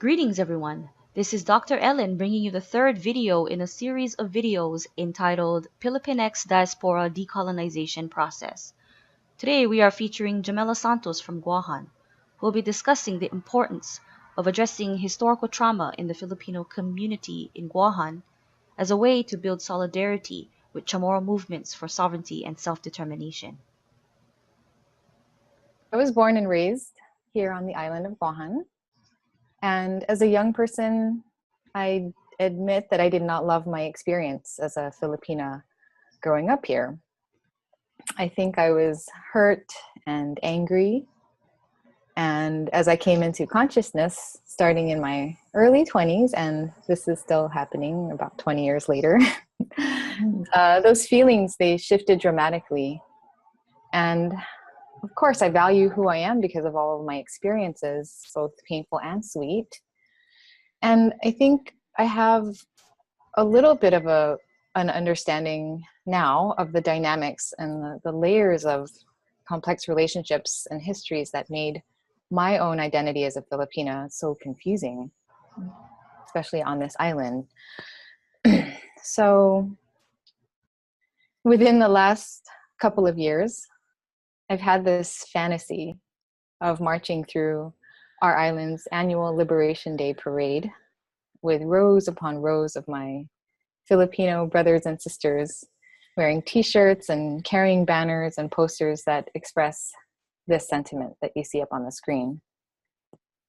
Greetings, everyone. This is Dr. Ellen bringing you the third video in a series of videos entitled Pilipinx Diaspora Decolonization Process. Today, we are featuring Jamela Santos from Guahan, who will be discussing the importance of addressing historical trauma in the Filipino community in Guahan as a way to build solidarity with Chamorro movements for sovereignty and self-determination. I was born and raised here on the island of Guahan. And as a young person, I admit that I did not love my experience as a Filipina growing up here. I think I was hurt and angry. And as I came into consciousness, starting in my early 20s, and this is still happening about 20 years later, those feelings, they shifted dramatically. And of course, I value who I am because of all of my experiences, both painful and sweet. And I think I have a little bit of an understanding now of the dynamics and the layers of complex relationships and histories that made my own identity as a Filipina so confusing, especially on this island. So within the last couple of years, I've had this fantasy of marching through our island's annual Liberation Day parade with rows upon rows of my Filipino brothers and sisters wearing t-shirts and carrying banners and posters that express this sentiment that you see up on the screen.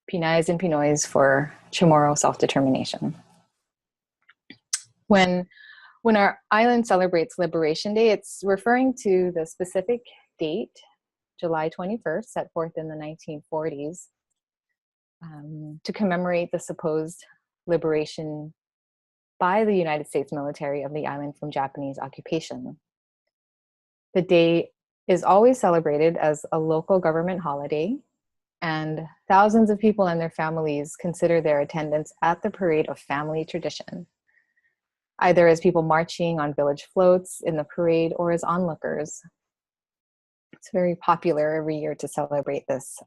Pinays and Pinoys for Chamorro self-determination. When our island celebrates Liberation Day, it's referring to the specific date, July 21st, set forth in the 1940s, to commemorate the supposed liberation by the United States military of the island from Japanese occupation. The day is always celebrated as a local government holiday, and thousands of people and their families consider their attendance at the parade a family tradition, either as people marching on village floats in the parade or as onlookers. It's very popular every year to celebrate this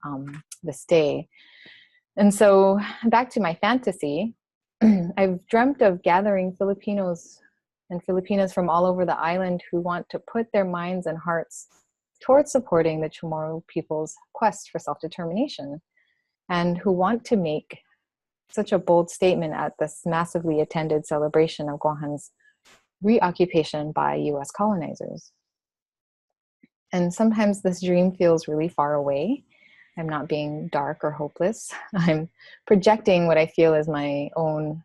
day. And so back to my fantasy, I've dreamt of gathering Filipinos and Filipinas from all over the island who want to put their minds and hearts towards supporting the Chamorro people's quest for self-determination, and who want to make such a bold statement at this massively attended celebration of Guahan's reoccupation by US colonizers. And sometimes this dream feels really far away. I'm not being dark or hopeless. I'm projecting what I feel is my own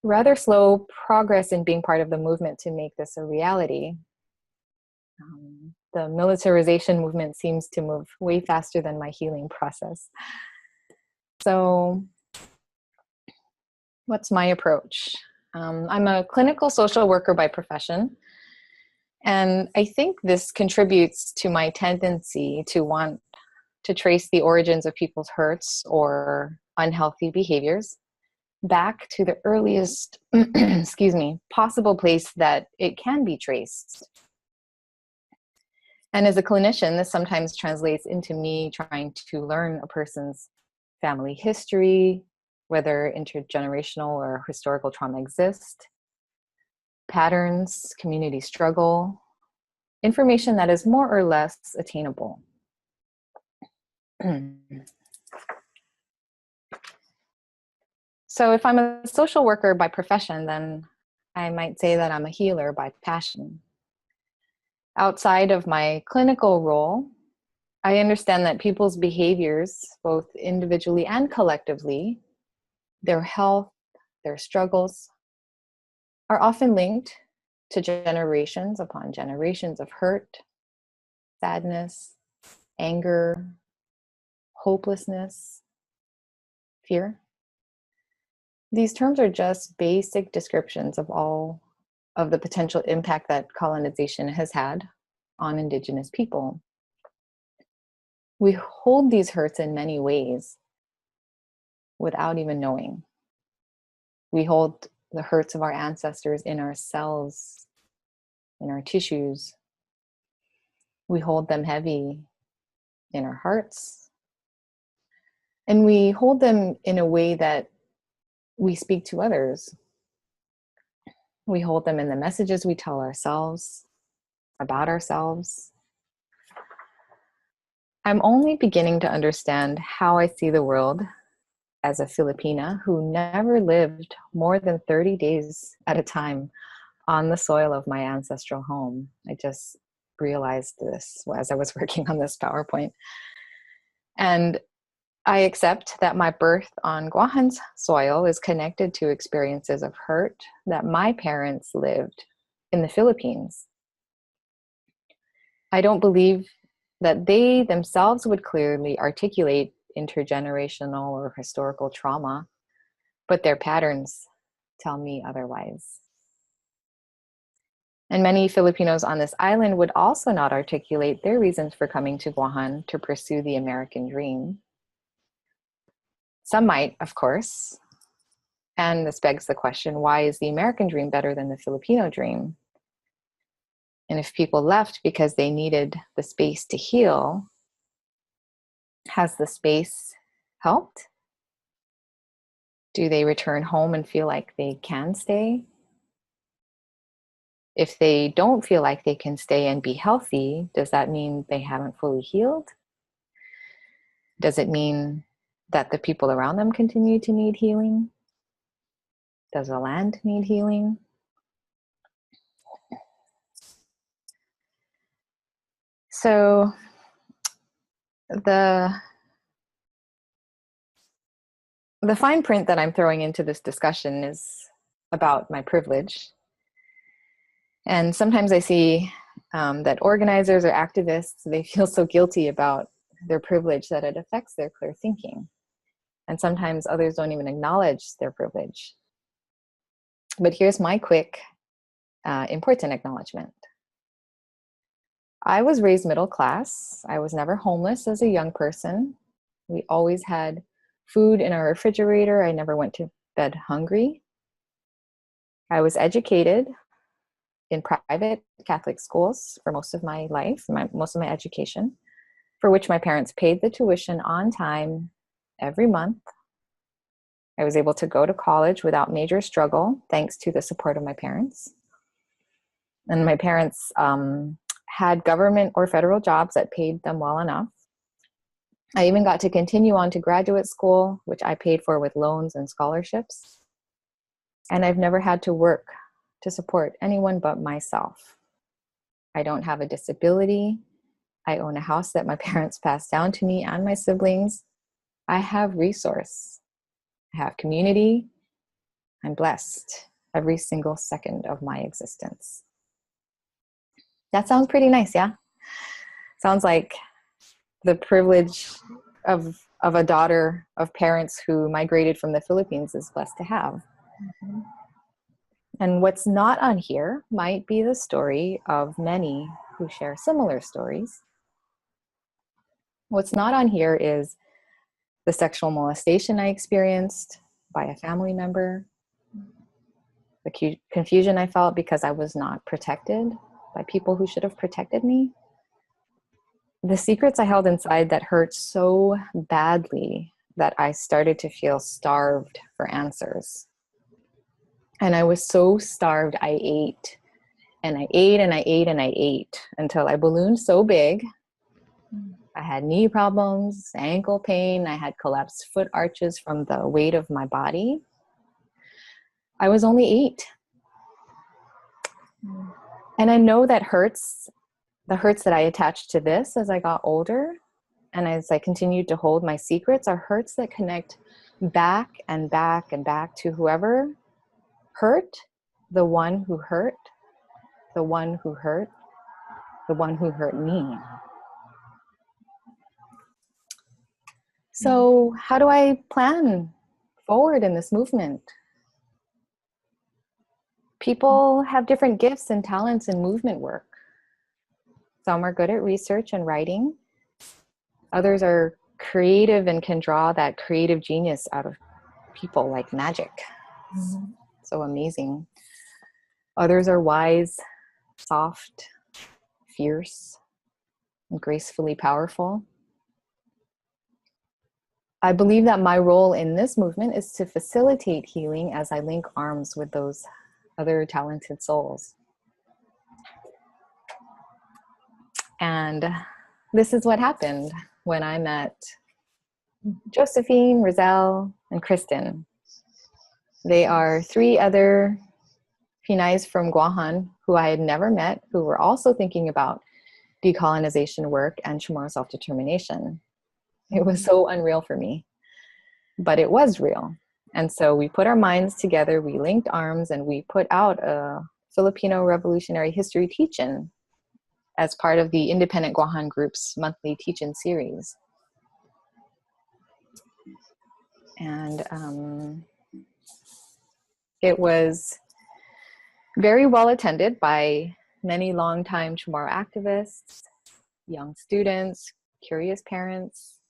rather slow progress in being part of the movement to make this a reality. The militarization movement seems to move way faster than my healing process. So what's my approach? I'm a clinical social worker by profession. And I think this contributes to my tendency to want to trace the origins of people's hurts or unhealthy behaviors back to the earliest, possible place that it can be traced. And as a clinician, this sometimes translates into me trying to learn a person's family history, whether intergenerational or historical trauma exist, patterns, community struggle, information that is more or less attainable. So if I'm a social worker by profession, then I might say that I'm a healer by passion. Outside of my clinical role, I understand that people's behaviors, both individually and collectively, their health, their struggles, are often linked to generations upon generations of hurt, sadness, anger, hopelessness, fear. These terms are just basic descriptions of all of the potential impact that colonization has had on Indigenous people. We hold these hurts in many ways without even knowing. We hold the hurts of our ancestors in our cells, in our tissues. We hold them heavy in our hearts. And we hold them in a way that we speak to others. We hold them in the messages we tell ourselves about ourselves. I'm only beginning to understand how I see the world as a Filipina who never lived more than 30 days at a time on the soil of my ancestral home. I just realized this as I was working on this PowerPoint. And I accept that my birth on Guahan's soil is connected to experiences of hurt that my parents lived in the Philippines. I don't believe that they themselves would clearly articulate intergenerational or historical trauma, but their patterns tell me otherwise. And many Filipinos on this island would also not articulate their reasons for coming to Guahan to pursue the American dream. Some might, of course, and this begs the question, why is the American dream better than the Filipino dream? And if people left because they needed the space to heal, has the space helped? Do they return home and feel like they can stay? If they don't feel like they can stay and be healthy, does that mean they haven't fully healed? Does it mean that the people around them continue to need healing? Does the land need healing? So the fine print that I'm throwing into this discussion is about my privilege. And sometimes I see that organizers or activists, they feel so guilty about their privilege that it affects their clear thinking. And sometimes others don't even acknowledge their privilege. But here's my quick, important acknowledgement. I was raised middle class. I was never homeless as a young person. We always had food in our refrigerator. I never went to bed hungry. I was educated in private Catholic schools for most of my life, most of my education, for which my parents paid the tuition on time every month. I was able to go to college without major struggle, thanks to the support of my parents. And my parents had government or federal jobs that paid them well enough. I even got to continue on to graduate school, which I paid for with loans and scholarships. And I've never had to work to support anyone but myself. I don't have a disability. I own a house that my parents passed down to me and my siblings. I have resource. I have community. I'm blessed every single second of my existence. That sounds pretty nice, yeah? Sounds like the privilege of a daughter of parents who migrated from the Philippines is blessed to have. Mm-hmm. And what's not on here might be the story of many who share similar stories. What's not on here is the sexual molestation I experienced by a family member, the confusion I felt because I was not protected by people who should have protected me, the secrets I held inside that hurt so badly that I started to feel starved for answers. And I was so starved, I ate. And I ate and I ate and I ate until I ballooned so big. I had knee problems, ankle pain. I had collapsed foot arches from the weight of my body. I was only 8. And I know that hurts, the hurts that I attached to this as I got older and as I continued to hold my secrets are hurts that connect back and back and back to whoever hurt, the one who hurt, the one who hurt, the one who hurt me. So how do I plan forward in this movement? People have different gifts and talents in movement work. Some are good at research and writing. Others are creative and can draw that creative genius out of people like magic. Mm-hmm. So amazing. Others are wise, soft, fierce, and gracefully powerful. I believe that my role in this movement is to facilitate healing as I link arms with those other talented souls. And this is what happened when I met Josephine, Rizal, and Kristen. They are 3 other Pinays from Guahan who I had never met, who were also thinking about decolonization work and Chamorro self-determination. It was so unreal for me, but it was real. And so we put our minds together, we linked arms, and we put out a Filipino Revolutionary History Teachin as part of the independent Guahan group's monthly Teachin series. And it was very well attended by many longtime Chamorro activists, young students, curious parents,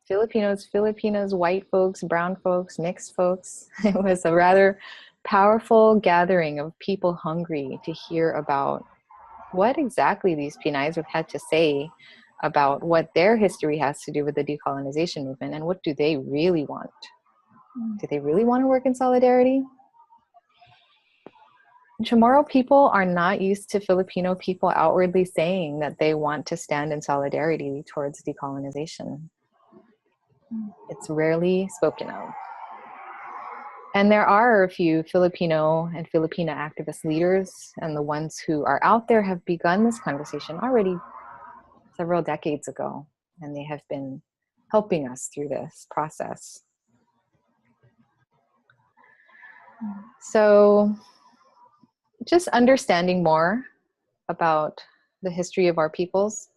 Filipinos, Filipinas, white folks, brown folks, mixed folks. It was a rather powerful gathering of people hungry to hear about what exactly these Pinays had to say about what their history has to do with the decolonization movement, and what do they really want? Do they really want to work in solidarity? Chamorro people are not used to Filipino people outwardly saying that they want to stand in solidarity towards decolonization. It's rarely spoken of. And there are a few Filipino and Filipina activist leaders, and the ones who are out there have begun this conversation already several decades ago, and they have been helping us through this process. So just understanding more about the history of our peoples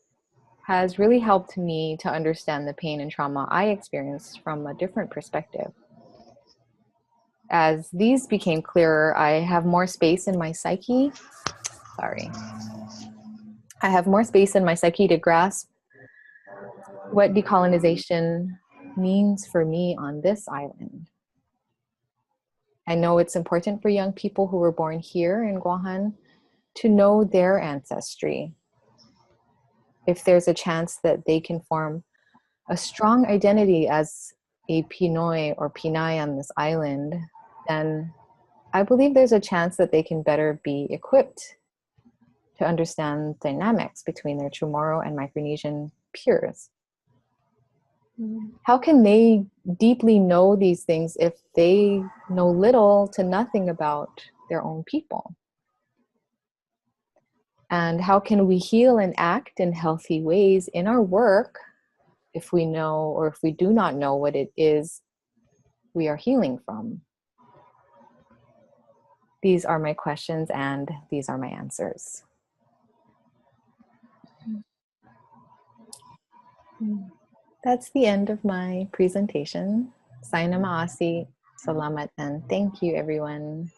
has really helped me to understand the pain and trauma I experienced from a different perspective. As these became clearer, I have more space in my psyche. I have more space in my psyche to grasp what decolonization means for me on this island. I know it's important for young people who were born here in Guahan to know their ancestry. If there's a chance that they can form a strong identity as a Pinoy or Pinay on this island, then I believe there's a chance that they can better be equipped to understand dynamics between their Chamorro and Micronesian peers. How can they deeply know these things if they know little to nothing about their own people? And how can we heal and act in healthy ways in our work if we know, or if we do not know, what it is we are healing from? These are my questions, and these are my answers. That's the end of my presentation. Sana maasi, salamat, and thank you, everyone.